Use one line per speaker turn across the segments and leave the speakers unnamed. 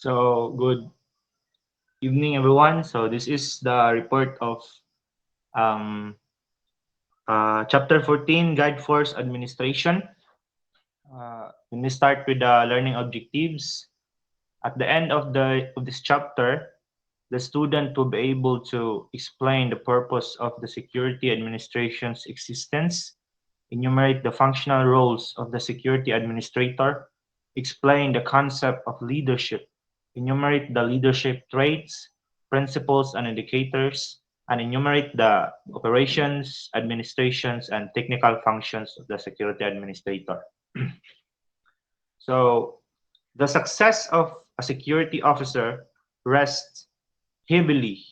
So, good evening, everyone. So, this is the report of um, Chapter 14, Guide Force Administration. When we start with the learning objectives, at the end of this chapter, the student will be able to explain the purpose of the security administration's existence, enumerate the functional roles of the security administrator, explain the concept of leadership, enumerate the leadership traits, principles, and indicators, and enumerate the operations, administrations, and technical functions of the security administrator. So, the success of a security officer rests heavily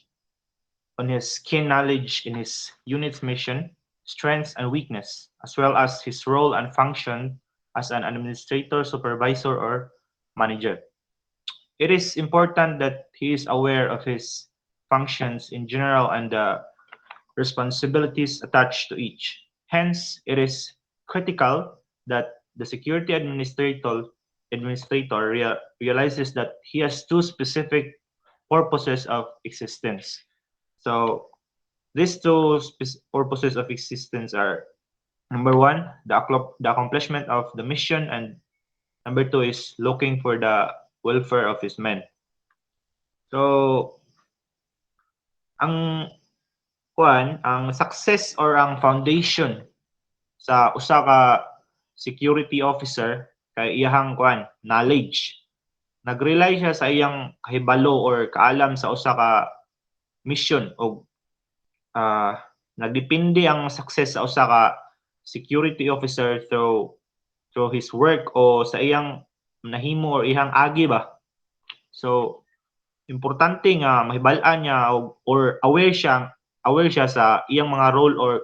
on his keen knowledge in his unit's mission, strengths, and weakness, as well as his role and function as an administrator, supervisor, or manager. It is important that he is aware of his functions in general and the responsibilities attached to each. Hence, it is critical that the security administrator realizes that he has two specific purposes of existence. So these two purposes of existence are number one, the accomplishment of the mission, and number two is looking for the welfare of his men. So, ang ang success or ang foundation sa usa ka security officer kay iyahang knowledge. Nag-rely siya sa iyang kahibalo or kaalam sa usa ka mission o nagdepende ang success sa usa ka security officer through his work o sa iyang nahimo or ihang agi ba. So importante nga mahibal-an niya or aware siya sa iyang mga role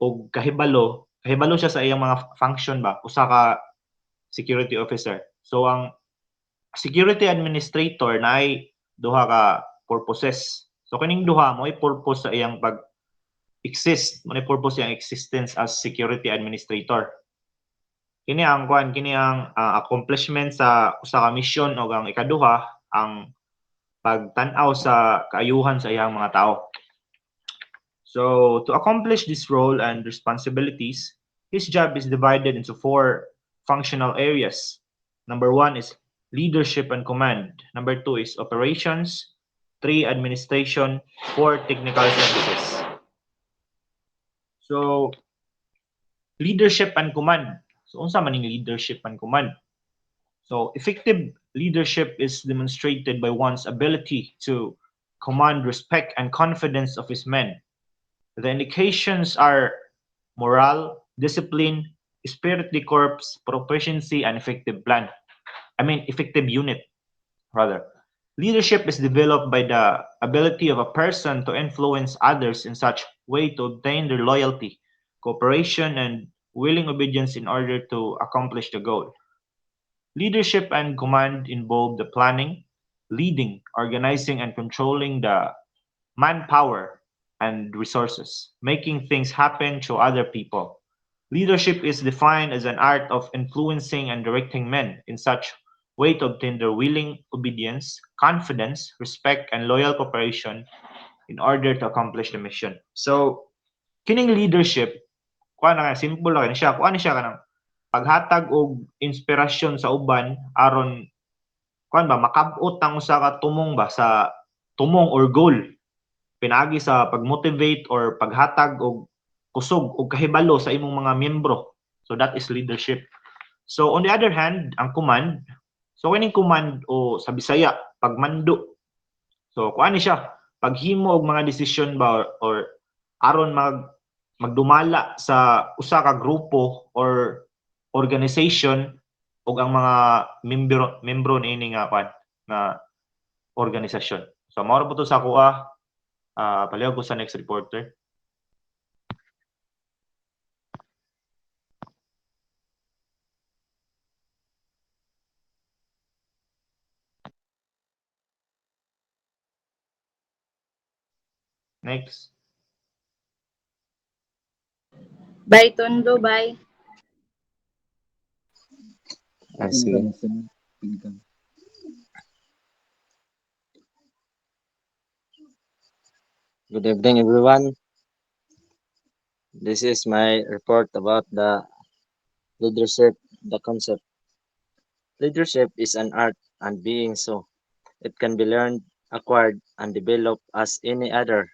o kahibalo siya sa iyang mga function ba usa ka security officer. So ang security administrator naay duha ka purposes. So kining duha mo ay purpose sa iyang exist, mo purpose yung existence as security administrator. Kini ang accomplishment sa usa ka mission o ang ikaduha ang pagtan-aw sa kaayuhan sa iyang mga tao. So to accomplish this role and responsibilities, his job is divided into four functional areas. Number one is leadership and command. Number two is operations. Three, administration. Four, technical services. So, leadership and command. So, unsa man ning leadership and command? So, effective leadership is demonstrated by one's ability to command respect and confidence of his men. The indications are morale, discipline, spirit de corps, proficiency, and effective unit, rather. Leadership is developed by the ability of a person to influence others in such way to obtain their loyalty, cooperation, and willing obedience in order to accomplish the goal. Leadership and command involve the planning, leading, organizing, and controlling the manpower and resources, making things happen to other people. Leadership is defined as an art of influencing and directing men in such way to obtain their willing obedience, confidence, respect, and loyal cooperation in order to accomplish the mission. So, kining leadership, simple lang siya, kanang paghatag og inspirasyon sa uban aron makab-ot ang usa ka tumong ba sa tumong or goal pinaagi sa pag-motivate or paghatag og kusog og kahibalo sa imong mga miyembro. So that is leadership. So on the other hand, ang command, so kining command o sa Bisaya pagmando. So kuani siya paghimo og mga desisyon ba or aron magdumala sa usa ka grupo or organization ug ang mga membro niini nga organisasyon. So mao ra po to sa kuha. Palihog ko sa next reporter. Next.
Bye, Tondo. Bye.
Sige. Good evening, everyone. This is my report about the leadership, the concept. Leadership is an art and being so. It can be learned, acquired, and developed as any other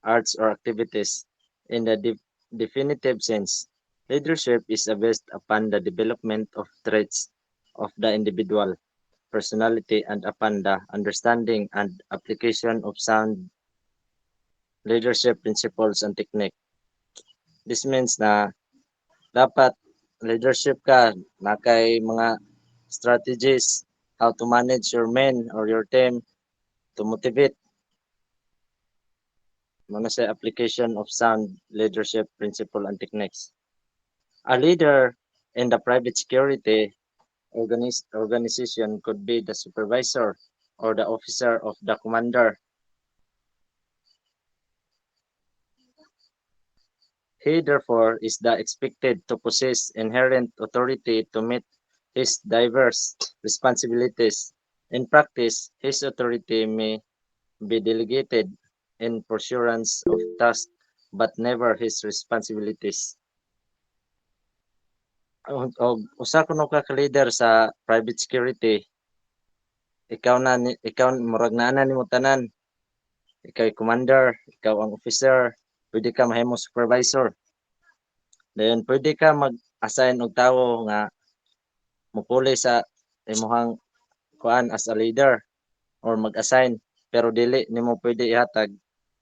arts or activities. In the definitive sense, leadership is based upon the development of traits of the individual personality and upon the understanding and application of sound leadership principles and technique. This means na dapat leadership ka na kay mga strategies how to manage your men or your team to motivate mo sa application of sound leadership principle and techniques. A leader in the private security organization could be the supervisor or the officer of the commander. He therefore is the expected to possess inherent authority to meet his diverse responsibilities. In practice, his authority may be delegated in pursuance of tasks but never his responsibilities. Og usa kuno ka leader sa private security, ikaw murag naa na nimo tanan. Ikaw ay commander, ikaw ang officer, pwede ka mahimong supervisor. Then pwede ka mag-assign og tawo nga mupuli sa imong kuan as a leader or mag-assign pero dili nimo pwede ihatag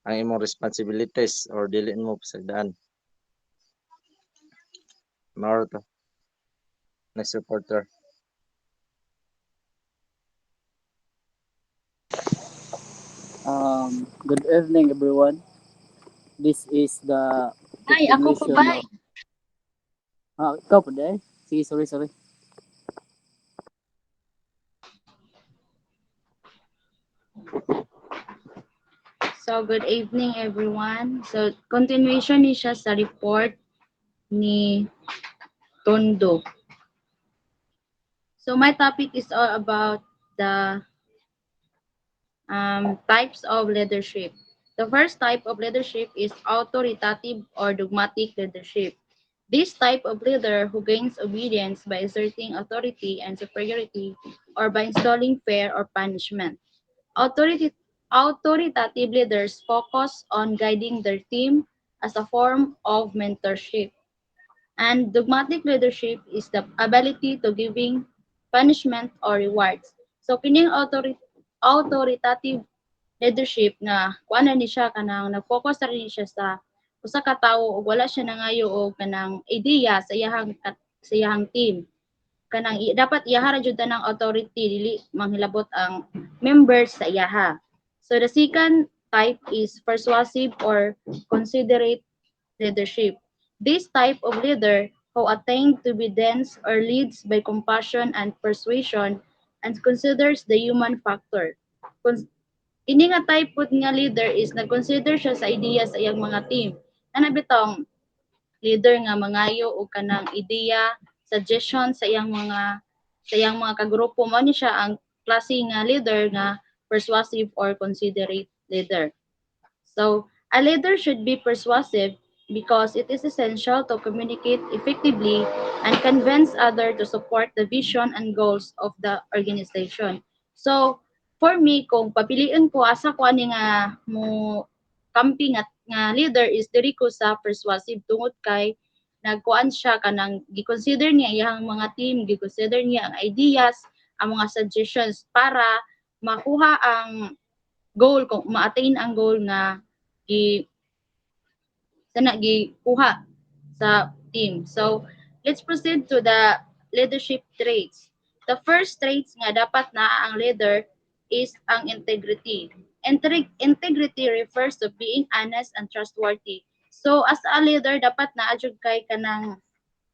ang imong responsibilities or dili nimo pasagdaan. Mao to. Next reporter.
Good evening, everyone. This is the
Ay, ako pa
definition
ba?
of... ikaw po dahil? Sige, sorry.
So, good evening everyone. So, continuation ni siya sa report ni Tondo. So, my topic is all about the types of leadership. The first type of leadership is authoritative or dogmatic leadership. This type of leader who gains obedience by exerting authority and superiority or by installing fear or punishment. Authority, authoritative leaders focus on guiding their team as a form of mentorship. And dogmatic leadership is the ability to giving punishment or rewards. So kining authoritative leadership nga kuan ni siya kanang nag-focus ra ni siya sa usa ka tawo ug wala siya nangayo og kanang ideya sa iyahang team. Kanang dapat iyaha ra jud tanang authority dili manghilabot ang members sa iyaha. So the second type is persuasive or considerate leadership. This type of leader who attained to be dense or leads by compassion and persuasion and considers the human factor. Kini nga type pud nga leader is nag-consider siya sa ideya sa iyang mga team. Ana bitong leader nga mangayo og kanang ideya, suggestion sa iyang mga kagrupo mo ni siya ang klase nga leader nga persuasive or considerate leader. So, a leader should be persuasive because it is essential to communicate effectively and convince others to support the vision and goals of the organization. So, for me, kung papiliin ko, asa ko ani nga mo camping at nga leader is diri ko sa persuasive tungod kay nagkuan siya kanang gi-consider niya iyang mga team, gi-consider niya ang ideas, ang mga suggestions para makuha ang goal kung ma-attain ang goal nga gi sana gikuha sa team. So, let's proceed to the leadership traits. The first traits nga dapat na ang leader is ang integrity. Integrity refers to being honest and trustworthy. So, as a leader, dapat na adjud kay kanang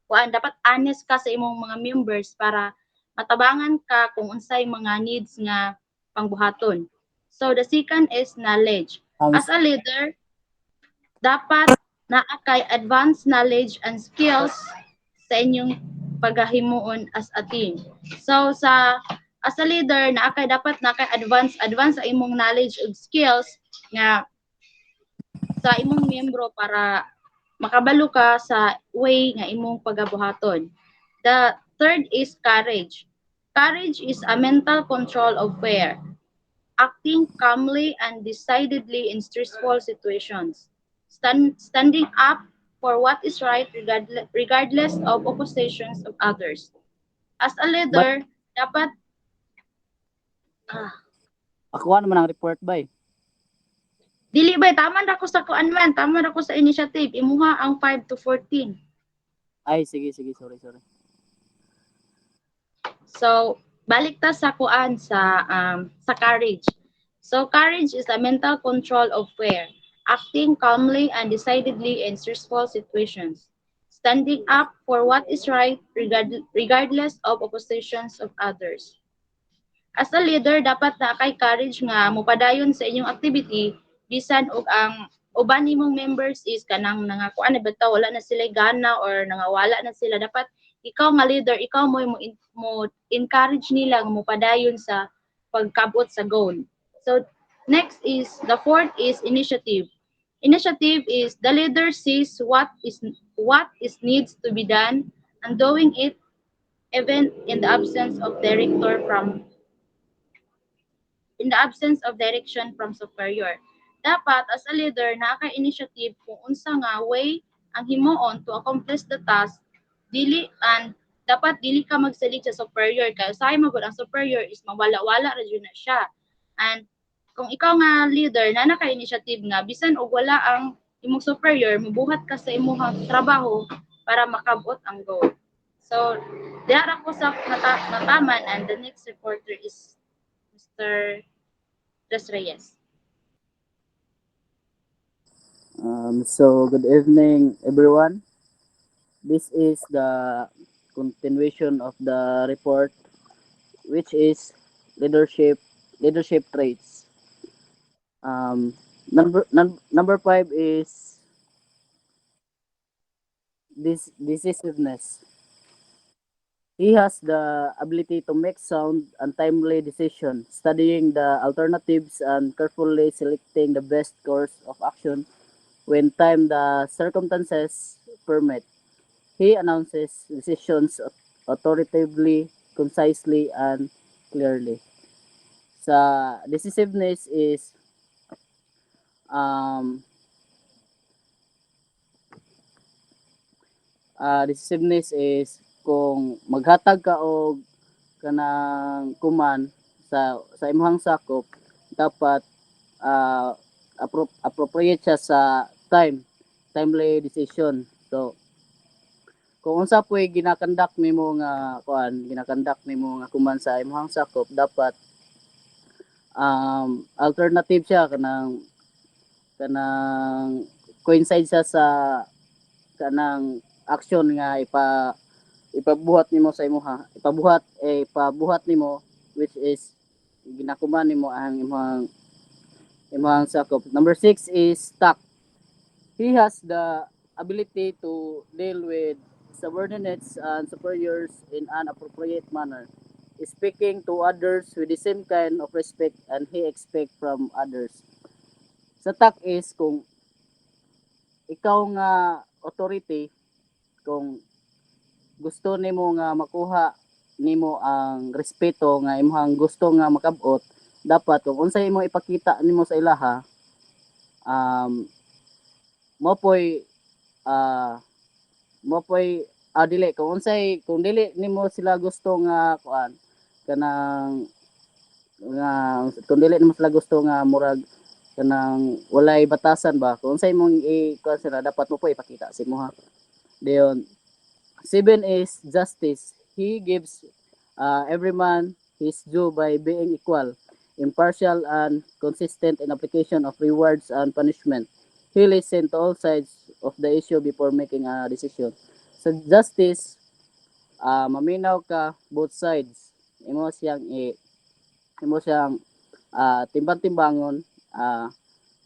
dapat honest ka sa imong mga members para matabangan ka kung unsay mga needs nga pangbuhaton. So, the second is knowledge.
Um,
As a leader, dapat naa kay advanced knowledge and skills sa inyong paghahimuon as a team. So sa As a leader, dapat na kay advance sa imong knowledge ug skills nga sa imong miyembro para makabalo ka sa way nga imong pagabuhaton. The third is courage. Courage is a mental control of fear, acting calmly and decidedly in stressful situations, standing up for what is right regardless of oppositions of others. As a
Bay,
leader, dapat ah,
ako naman ang report bay.
dili bay taman ra ko sa kuan man, taman ra ko sa initiative, imuha ang 5 to 14.
Ay, sige, sige, sorry, sorry.
So, balik ta sa kuan sa courage. So, courage is a mental control of fear, acting calmly and decidedly in stressful situations, standing up for what is right regardless of oppositions of others. As a leader, dapat na kay courage nga mopadayon sa inyong activity bisan og ang uban nimong members is kanang nangakuan na bitaw wala na sila gana or nangawala na sila, dapat ikaw nga leader, ikaw mo encourage nila nga mopadayon sa pagkabot sa goal. So next is the fourth is initiative. Initiative is the leader sees what is needs to be done and doing it even in the absence of direction from superior. Dapat as a leader naka-initiative kung unsa nga way ang himuon to accomplish the task dili and dapat dili ka magsalig sa superior kay usahay magud ang superior is mawala-wala ra jud na siya. And kung ikaw nga leader na naka-initiative nga bisan og wala ang imong superior mubuhat ka sa imong trabaho para makabot ang goal. So, diara ko sa nataman and the next reporter is Mr. Reyes.
So, good evening, everyone. This is the continuation of the report, which is leadership leadership traits. Number five is this decisiveness. He has the ability to make sound and timely decisions, studying the alternatives and carefully selecting the best course of action when time the circumstances permit. He announces decisions authoritatively, concisely, and clearly. Sa decisiveness is um, decisiveness is kung maghatag ka og kanang kuman sa imong sakop, dapat appropriate siya sa timely decision. So kung unsa po'y ginakandak nimo nga kuman sa imong sakop, dapat alternative siya kanang coincide siya sa kanang action nga ipabuhat nimo, which is ginakuman nimo ang imong sakop. Number 6 is tact. He has the ability to deal with subordinates and superiors in an appropriate manner, speaking to others with the same kind of respect and he expect from others. Sa tact is kung ikaw nga authority, kung gusto nimo nga makuha nimo ang respeto nga imong gusto nga makabot, dapat kung unsay imong ipakita nimo sa ilaha, mo poy ah mo poy dili kung dili nimo sila gusto nga kuan kanang nga kung dili nimo sila gusto nga murag kanang walay batasan ba, kung unsay imong kuan sila, dapat mo poy ipakita sa imo ha. Dayon 7 is justice. He gives every man his due by being equal, impartial, and consistent in application of rewards and punishment. He listens to all sides of the issue before making a decision. Sa justice, maminaw ka both sides. Imo siyang timbang-timbangon,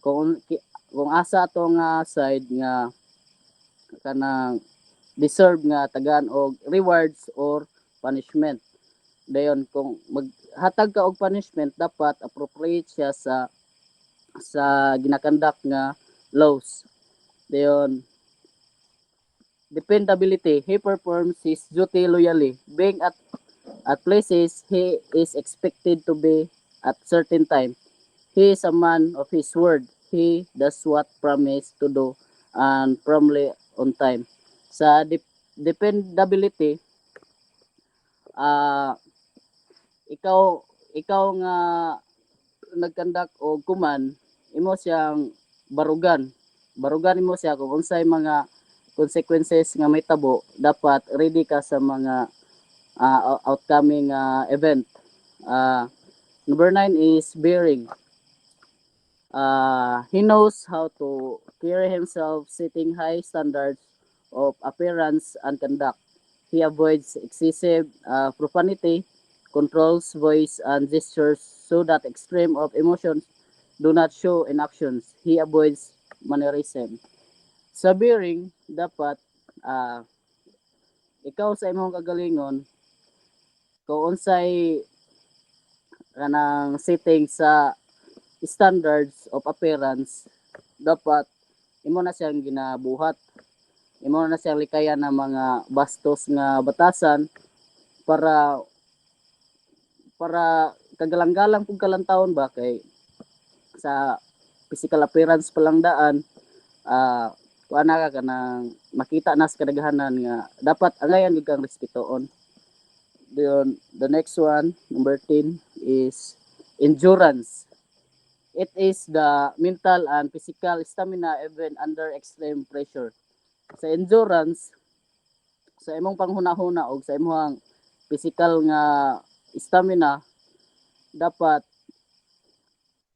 kung kung asa atong side nga kanang deserve nga tagaan og rewards or punishment. Dayon kung maghatag ka og punishment dapat appropriate siya sa ginakandak nga laws. Dayon dependability, he performs his duty loyally. Being at places he is expected to be at certain time. He is a man of his word. He does what promised to do and promptly on time. Sa dependability, ah ikaw ikaw nga nagkandak og kuman, imo siyang barugan. Barugan imo siya kung unsay mga consequences nga may tabo, dapat ready ka sa mga outcoming event. Number 9 is bearing. He knows how to carry himself, setting high standards of appearance and conduct. He avoids excessive profanity, controls voice and gestures so that extreme of emotions do not show in actions. He avoids mannerism. Sa bearing, dapat ah, ikaw sa imong kagalingon, kung unsay kanang setting sa standards of appearance, dapat imo na siyang ginabuhat, imo na siyang likayan ng mga bastos nga batasan para kagalang-galang pug kalantawon ba kay sa physical appearance pa lang daan, kuan na ka kanang makita na sa kadaghanan nga dapat angayan gyud kang respetoon. The next one, number 10 is endurance. It is the mental and physical stamina even under extreme pressure. Sa endurance, sa imong panghuna-huna o sa imong physical nga stamina, dapat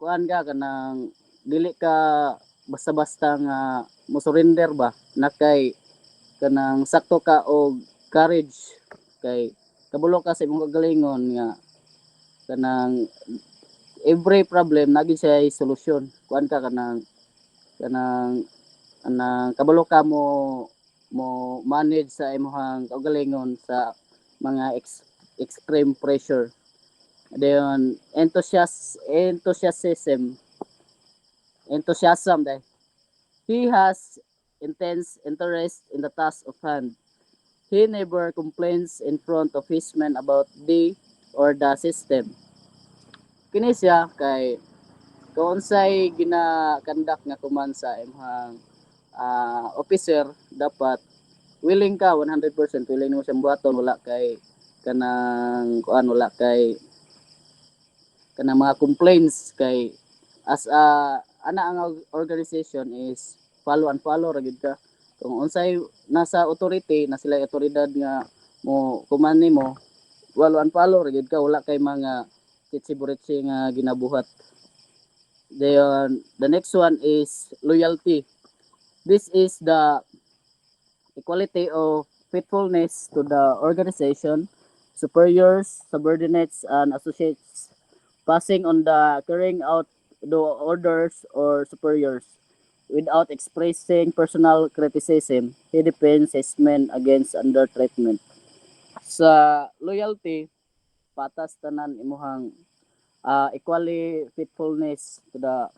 kuan ka kanang dili ka basta-basta nga mo surrender ba na kay kanang sakto ka og courage kay kabulo ka sa imong kagalingon nga kanang every problem nagin siya solusyon. Kuan ka kanang anang kabalo ka mo manage sa imong kaugalingon sa mga extreme pressure. Dayon enthusiasm dai. He has intense interest in the task of hand. He never complains in front of his men about the or the system. Kini siya kay kung unsay ginakandak nga kuman sa imong officer, dapat willing ka 100% willing mo siyang buhaton, wala kay kanang kuan, wala kay kanang mga complaints kay as a ana ang organization is follow and follow ra gyud ka. Kung unsay nasa authority na sila otoridad nga mo kuman nimo, follow and follow ra gyud ka, wala kay mga chichiburitsi nga ginabuhat. The next one is loyalty. This is the equality of faithfulness to the organization, superiors, subordinates, and associates, passing on the carrying out the orders or superiors. Without expressing personal criticism, he defends his men against undertreatment. Sa loyalty, patas tanan imuhang equally faithfulness to the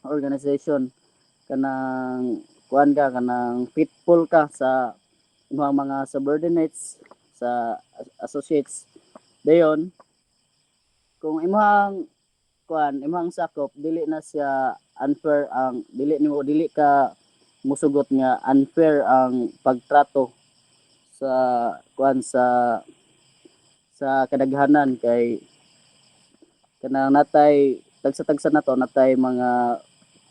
organization, kanang kuan ka kanang faithful ka sa imong mga subordinates, sa associates. Dayon kung imong kuan imong sakop dili na siya unfair, ang dili ka musugot nga unfair ang pagtrato sa kuan sa kadaghanan kay kanang natay tagsa-tagsa nato natay mga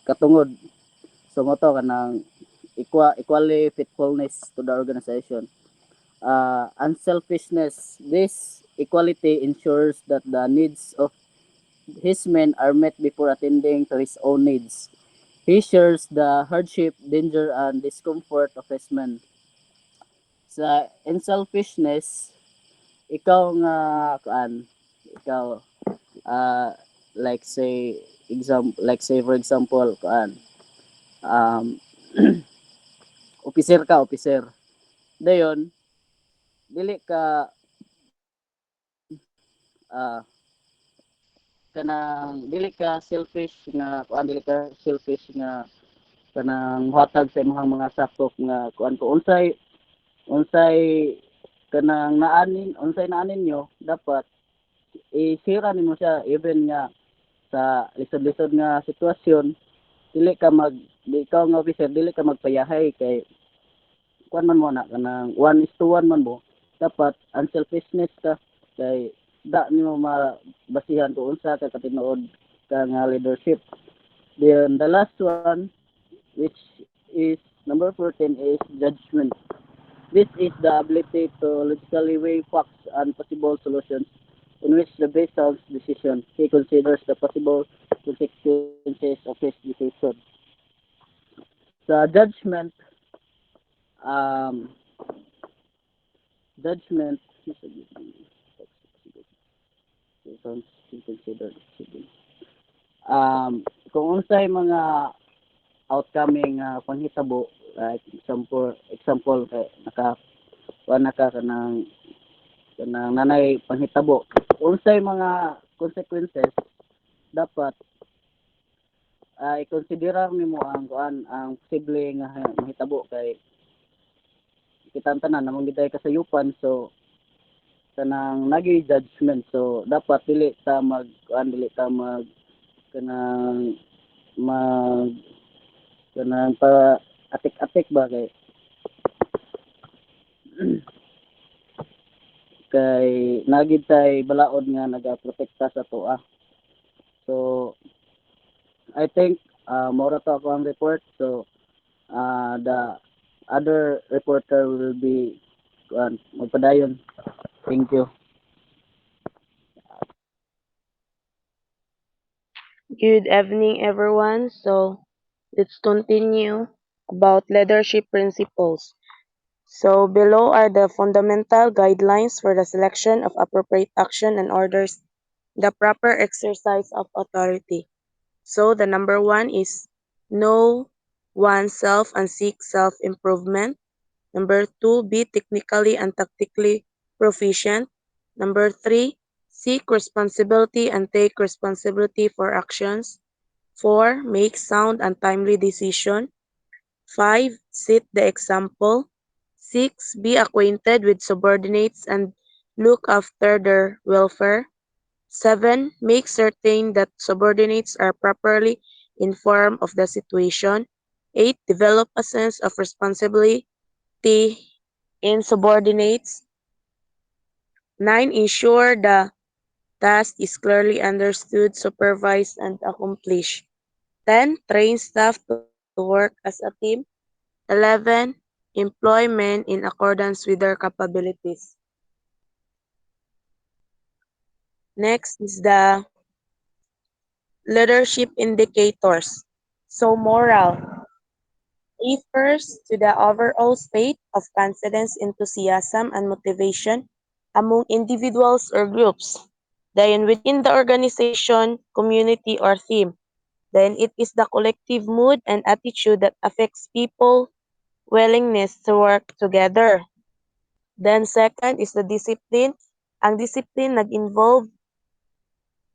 katungod. So mo to kanang equally faithfulness to the organization. Unselfishness. This equality ensures that the needs of his men are met before attending to his own needs. He shares the hardship, danger, and discomfort of his men. Sa unselfishness, ikaw nga kuan, ikaw like say for example kuan, um officer. Dayon dili ka ah kanang dili ka selfish nga kuan dili ka selfish nga kanang hatag sa imong mga sakop nga kuan ko unsay kanang naanin nyo dapat i-share nimo siya even nga sa lisod-lisod nga sitwasyon dili ka di ikaw nga officer dili ka magpayahay kay kuan man mo na kanang 1:1 man mo dapat unselfishness ka kay da nimo mabasihan kung unsa ka katinuod ka nga leadership. Then the last one which is number 14 is judgment. This is the ability to logically weigh facts and possible solutions in which the basel's decision. He considers the possible consequences of his decision. Sa judgment, um, judgment he considered kung unsay mga outcoming panghitabo like example kay naka kanang nanay panghitabo unsay mga consequences dapat i-consider nimo ang kuan ang posible nga mahitabo kay kitang tanan namang giday kasayupan so kanang nagi judgment so dapat dili ta mag kuan dili ta mag kanang mag kanang pa atik-atik ba kay kay nagid tay balaod nga nagaprotekta sa toa. So I think mora to ako ang report. So the other reporter will be magpadayon. Thank you.
Good evening, everyone. So, let's continue about leadership principles. So, below are the fundamental guidelines for the selection of appropriate action and orders the proper exercise of authority. So, the number one is know oneself and seek self-improvement. Number two, be technically and tactically proficient. Number three, seek responsibility and take responsibility for actions. 4. Make sound and timely decision. 5. Set the example. 6. Be acquainted with subordinates and look after their welfare. 7. Make certain that subordinates are properly informed of the situation. 8. Develop a sense of responsibility in subordinates. 9. Ensure the task is clearly understood, supervised, and accomplished. 10. Train staff to work as a team. 11. Employ men in accordance with their capabilities. Next is the leadership indicators. So moral refers to the overall state of confidence, enthusiasm, and motivation among individuals or groups. Then within the organization, community, or team. Then it is the collective mood and attitude that affects people willingness to work together. Then second is the discipline. Ang discipline nag-involve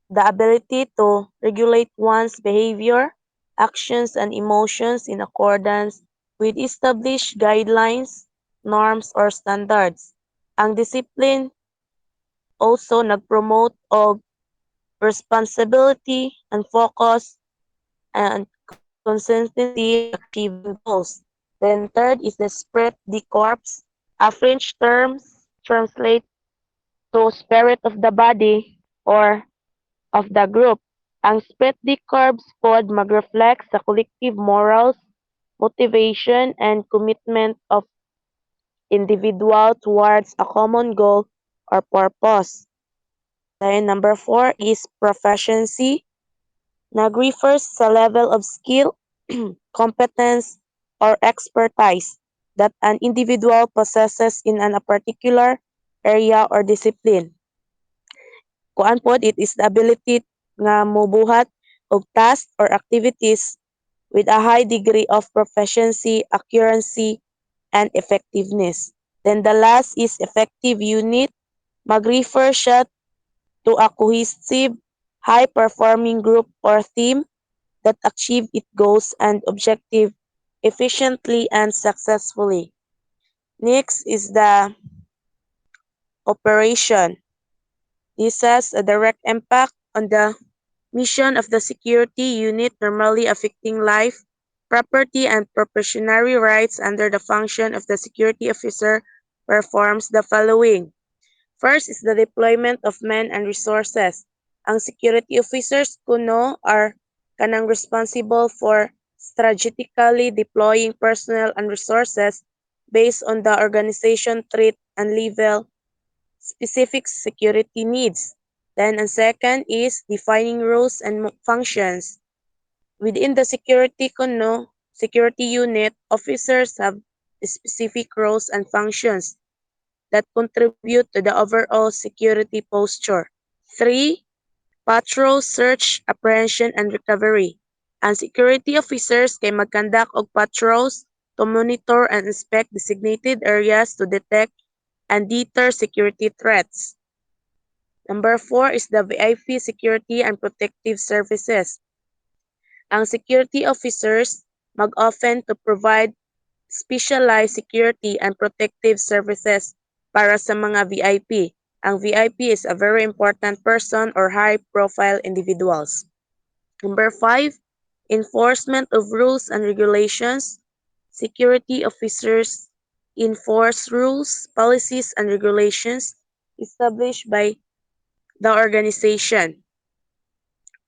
the ability to regulate one's behavior, actions, and emotions in accordance with established guidelines, norms, or standards. Ang discipline also nag-promote of responsibility and focus and consistency in achieving goals. Then third is the spirit de corps. A French term translate to spirit of the body or of the group. Ang spirit de corps pod mag-reflect sa collective morals, motivation, and commitment of individual towards a common goal or purpose. Then number 4 is proficiency. Nag-refers sa level of skill, competence, or expertise that an individual possesses in a particular area or discipline. Kuan pod, it is the ability nga mobuhat og tasks or activities with a high degree of proficiency, accuracy, and effectiveness. Then the last is effective unit. Mag-refer siya to a cohesive, high-performing group or team that achieve its goals and objective efficiently and successfully. Next is the operation. This has a direct impact on the mission of the security unit, normally affecting life, property, and proprietary rights under the function of the security officer performs the following. First is the deployment of men and resources. Ang security officers kuno are kanang responsible for strategically deploying personnel and resources based on the organization threat and level specific security needs. Then ang second is defining roles and functions. Within the security unit, officers have specific roles and functions that contribute to the overall security posture. 3. Patrol, search, apprehension, and recovery. Ang security officers kay magkandak og patrols to monitor and inspect designated areas to detect and deter security threats. Number 4 is the VIP security and protective services. Ang security officers mag-often to provide specialized security and protective services para sa mga VIP. Ang VIP is a very important person or high-profile individuals. Number 5, enforcement of rules and regulations. Security officers enforce rules, policies, and regulations established by the organization.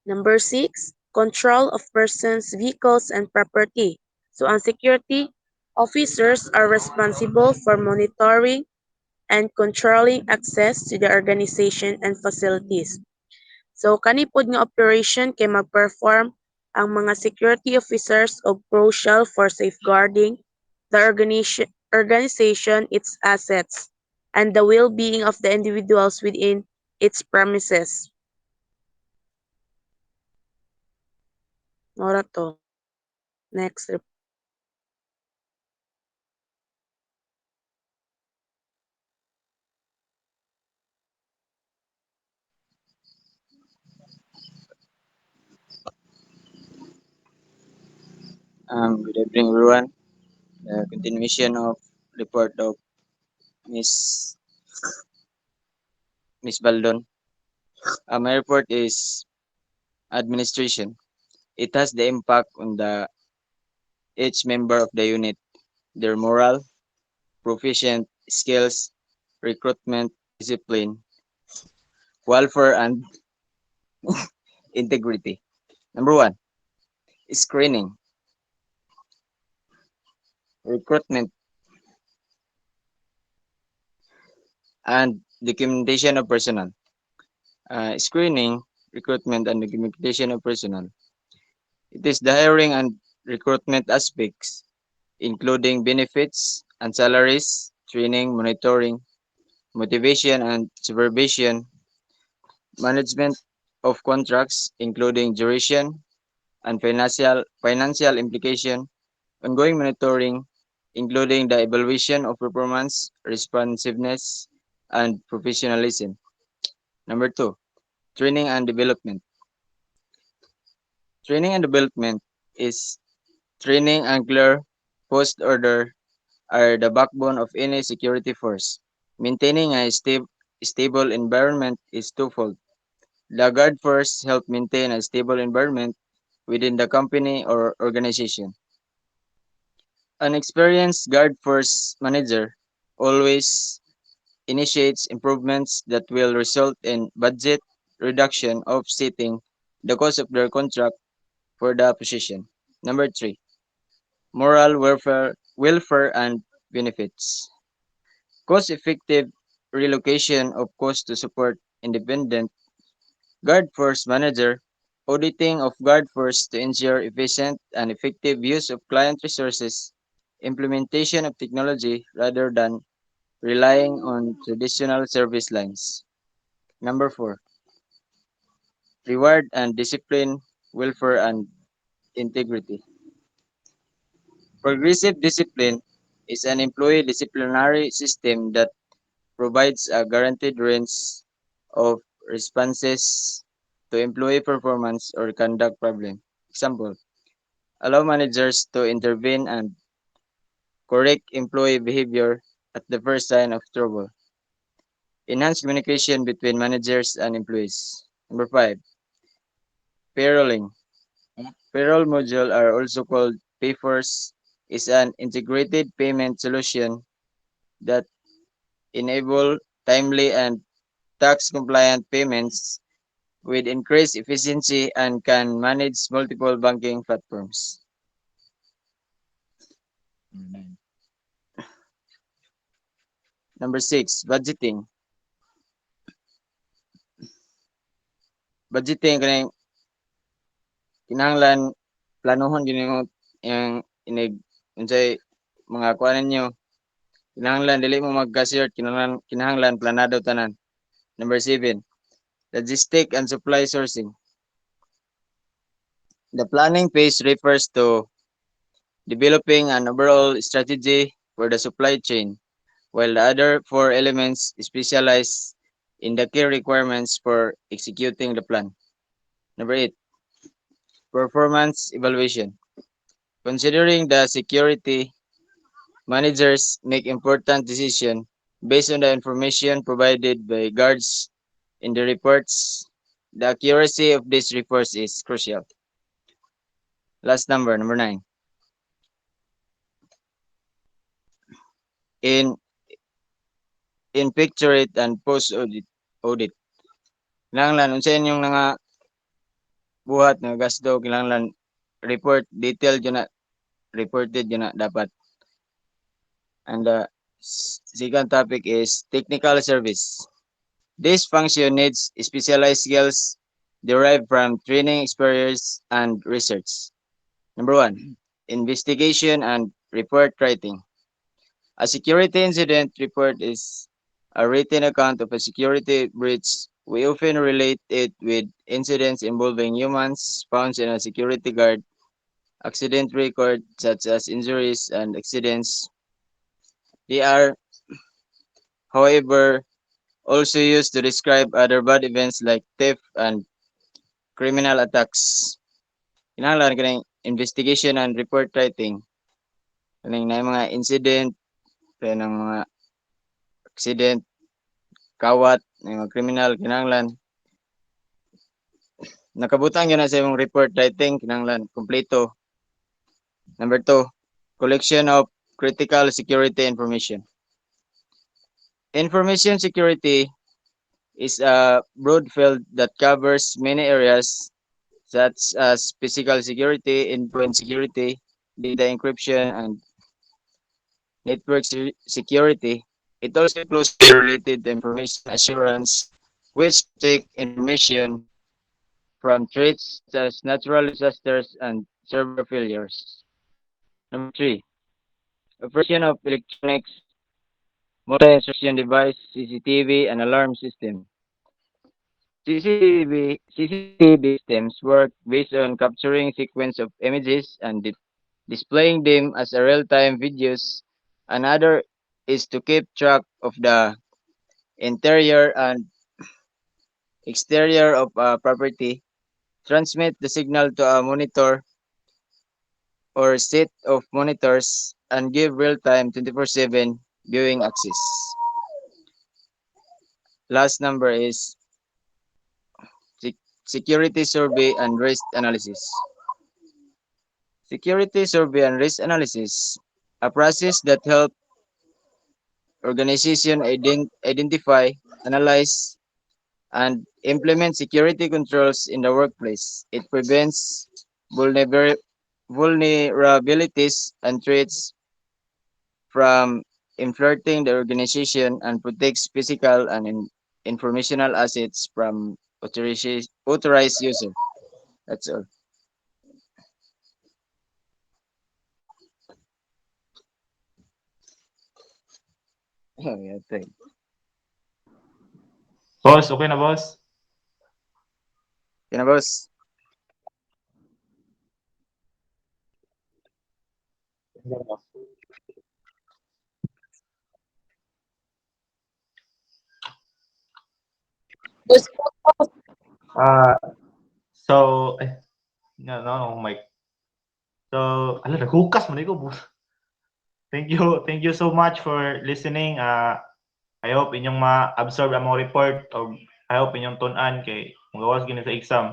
Number 6, control of persons, vehicles, and property. So ang security officers are responsible for monitoring and controlling access to the organization and facilities. So kani pod nga operation kay mag-perform ang mga security officers og crucial for safeguarding the organization, its assets, and the well-being of the individuals within its premises. Mora to. Next report.
Good evening, everyone. The continuation of report of Miss Miss Valdon. My report is administration. It has the impact on the each member of the unit, their moral, proficient skills, recruitment, discipline, welfare, and integrity. Number one, screening, recruitment, and documentation of personnel. Screening, recruitment, and documentation of personnel. It is the hiring and recruitment aspects, including benefits and salaries, training, monitoring, motivation and supervision, management of contracts, including duration and financial implication, ongoing monitoring, including the evaluation of performance, responsiveness, and professionalism. Number two, training and development. Training and development is training and clear post order are the backbone of any security force. Maintaining a stable environment is twofold. The guard force help maintain a stable environment within the company or organization. An experienced guard force manager always initiates improvements that will result in budget reduction, offsetting the cost of their contract for the position. Number three, moral welfare and benefits. Cost-effective relocation of cost to support independent guard force manager, auditing of guard force to ensure efficient and effective use of client resources, implementation of technology rather than relying on traditional service lines. Number four, reward and discipline, welfare and integrity. Progressive discipline is an employee disciplinary system that provides a guaranteed range of responses to employee performance or conduct problem. Example, allow managers to intervene and correct employee behavior at the first sign of trouble. Enhance communication between managers and employees. Number 5, payrolling. Payroll module are also called payforce is an integrated payment solution that enable timely and tax compliant payments with increased efficiency and can manage multiple banking platforms. Number 6, budgeting. Budgeting kanang kinahanglan planuhon gyud nimo yung inig unsay mga kuan ninyo. Kinahanglan dili mo mag-gasir, kinahanglan planado tanan. Number 7, logistic and supply sourcing. The planning phase refers to developing an overall strategy for the supply chain, while the other four elements specialize in the key requirements for executing the plan. Number 8, performance evaluation. Considering the security, managers make important decisions based on the information provided by guards in the reports. The accuracy of these reports is crucial. Last number 9. In picture it and post audit. Kinahanglan unsa inyong nga buhat nga gasto kinahanglan report detailed yun na reported yun na dapat. And the second topic is technical service. This function needs specialized skills derived from training experience and research. Number 1, investigation and report writing. A security incident report is a written account of a security breach. We often relate it with incidents involving humans found in a security guard, accident record such as injuries and accidents. They are, however, also used to describe other bad events like theft and criminal attacks. Kinahanglan kaning investigation and report writing. Kaning na mga incident, kaya ng mga accident, kawat, ng mga criminal, kinahanglan. Nakabutang yun na sa imong report writing, kinahanglan, kompleto. Number 2, collection of critical security information. Information security is a broad field that covers many areas such as physical security, endpoint security, data encryption, and network security. It also closely related to information assurance, which protect information from threats such as natural disasters and server failures. Number 3, operation of electronics, multi-instruction device, CCTV, and alarm system. CCTV systems work based on capturing sequence of images and displaying them as a real-time videos. Another is to keep track of the interior and exterior of a property, transmit the signal to a monitor or set of monitors, and give real-time 24/7 viewing access. Last number is security survey and risk analysis. Security survey and risk analysis, a process that helps organization identify, analyze, and implement security controls in the workplace. It prevents vulnerabilities and threats from infiltrating the organization and protects physical and informational assets from authorized user. That's all. Yeah, thank
Boss, okay na boss?
you. Na, boss.
Uh, so, no, no, Mike. So, ala, naghukas man ko. Thank you so much for listening. I hope inyong ma-absorb ang mga report o I hope inyong tunan kay magawas gini sa exam.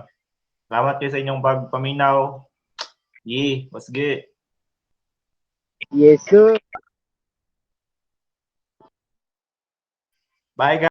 Salamat kayo sa inyong pagpaminaw. Was good.
Yes, sir.
Bye guys.